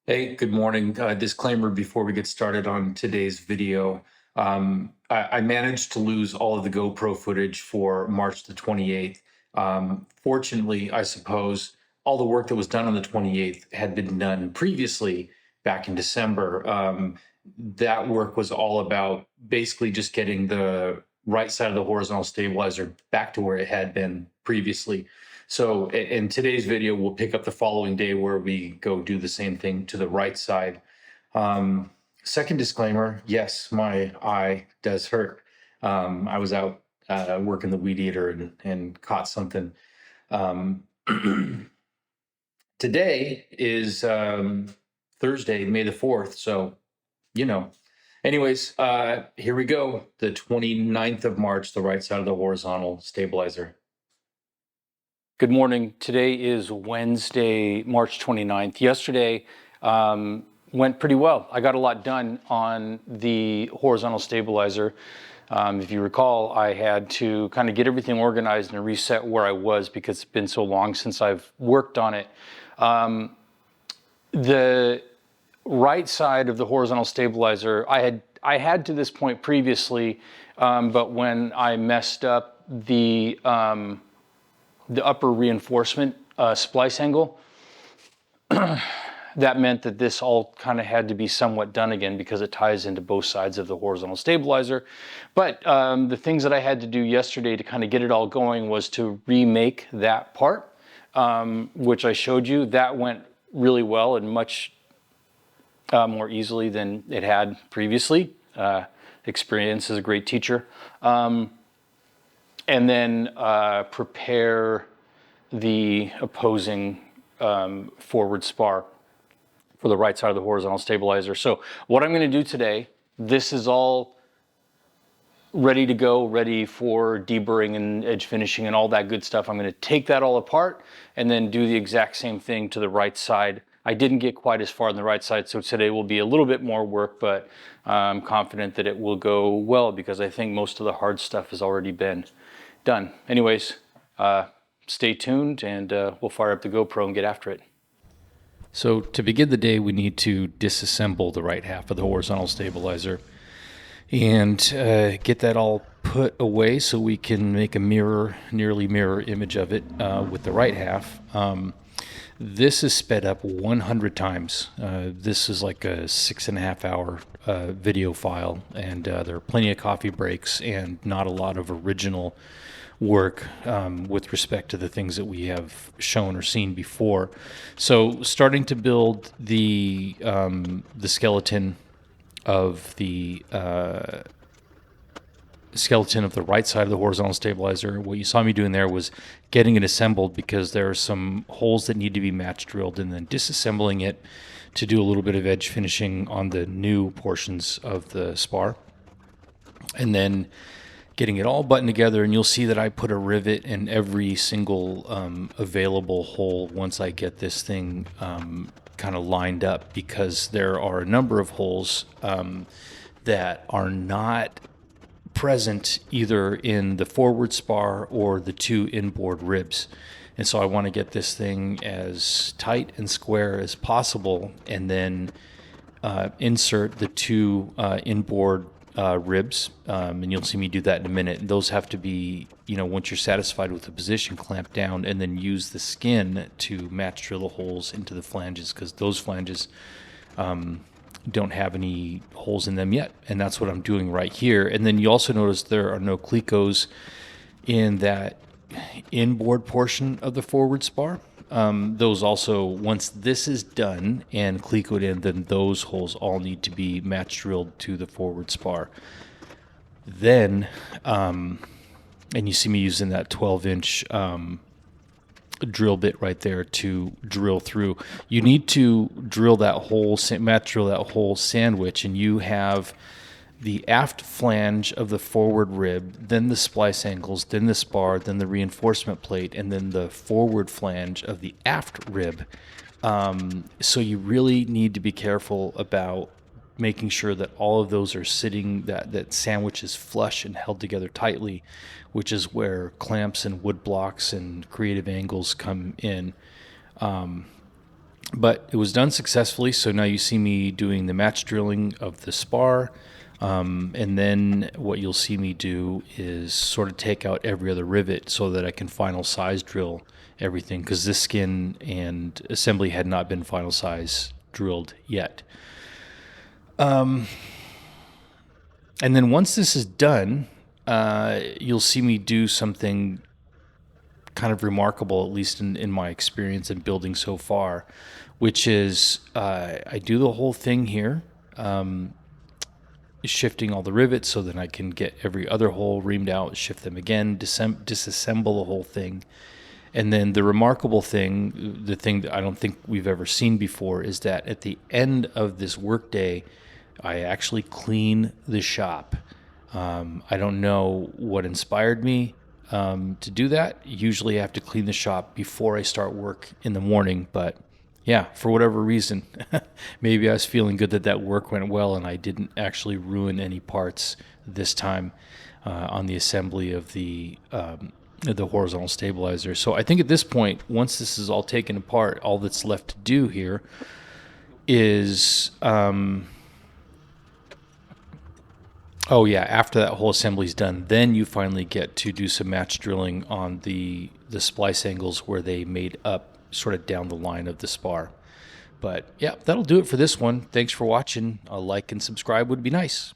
Hey, good morning. Disclaimer before we get started on today's video. I managed to lose all of the GoPro footage for March the 28th. Fortunately, I suppose all the work that was done on the 28th had been done previously back in December. That work was all about basically just getting the right side of the horizontal stabilizer back to where it had been previously. So in today's video, we'll pick up the following day where we go do the same thing to the right side. Second disclaimer, yes, my eye does hurt. I was out working the weed eater and caught something. Um, Today is Thursday, May the 4th. So, you know, anyways, here we go. The 29th of March, the right side of the horizontal stabilizer. Good morning. Today is Wednesday, March 29th. Yesterday went pretty well. I got a lot done on the horizontal stabilizer. If you recall, I had to kind of get everything organized and reset where I was because it's been so long since I've worked on it. The right side of the horizontal stabilizer, I had to this point previously, but when I messed up the upper reinforcement splice angle, that meant that this all kind of had to be somewhat done again because it ties into both sides of the horizontal stabilizer. But the things that I had to do yesterday to kind of get it all going was to remake that part, which I showed you. That went really well and much more easily than it had previously. Experience is a great teacher. And then prepare the opposing forward spar for the right side of the horizontal stabilizer. So what I'm going to do today, this is all ready to go, ready for deburring and edge finishing and all that good stuff. I'm going to take that all apart and then do the exact same thing to the right side. I didn't get quite as far on the right side, so today will be a little bit more work, but I'm confident that it will go well because I think most of the hard stuff has already been done. Anyways, stay tuned and we'll fire up the GoPro and get after it. So to begin the day, we need to disassemble the right half of the horizontal stabilizer and get that all put away so we can make a nearly mirror image of it with the right half. This is sped up 100 times. This is like a 6.5 hour video file, and there are plenty of coffee breaks and not a lot of original work with respect to the things that we have shown or seen before. So starting to build the skeleton of the right side of the horizontal stabilizer. What you saw me doing there was getting it assembled because there are some holes that need to be match drilled, and then disassembling it to do a little bit of edge finishing on the new portions of the spar, and then getting it all buttoned together. And you'll see that I put a rivet in every single available hole once I get this thing kind of lined up, because there are a number of holes that are not present either in the forward spar or the two inboard ribs. And so I want to get this thing as tight and square as possible, and then insert the two inboard ribs, and you'll see me do that in a minute. And those have to be, once you're satisfied with the position, clamp down and then use the skin to match drill the holes into the flanges, because those flanges don't have any holes in them yet. And that's what I'm doing right here. And then you also notice there are no clecos in that inboard portion of the forward spar. Those also, once this is done and clecoed in, then those holes all need to be match drilled to the forward spar. Then, and you see me using that 12-inch drill bit right there to drill through. You need to drill that whole match drill that whole sandwich, and you have the aft flange of the forward rib, then the splice angles, then the spar, then the reinforcement plate, and then the forward flange of the aft rib. So you really need to be careful about making sure that all of those are sitting, that sandwich is flush and held together tightly, which is where clamps and wood blocks and creative angles come in. But it was done successfully, so now you see me doing the match drilling of the spar. And then what you'll see me do is sort of take out every other rivet so that I can final size drill everything, because this skin and assembly had not been final size drilled yet. And then once this is done, you'll see me do something kind of remarkable, at least in my experience in building so far, which is I do the whole thing here, shifting all the rivets so that I can get every other hole reamed out, shift them again, disassemble the whole thing. And then the remarkable thing, the thing that I don't think we've ever seen before, is that at the end of this workday, I actually clean the shop. I don't know what inspired me to do that. Usually I have to clean the shop before I start work in the morning, but yeah, for whatever reason, maybe I was feeling good that work went well and I didn't actually ruin any parts this time on the assembly of the horizontal stabilizer. So I think at this point, once this is all taken apart, all that's left to do here is, after that whole assembly's done, then you finally get to do some match drilling on the splice angles where they made up sort of down the line of the spar. But yeah, that'll do it for this one. Thanks for watching. A like and subscribe would be nice.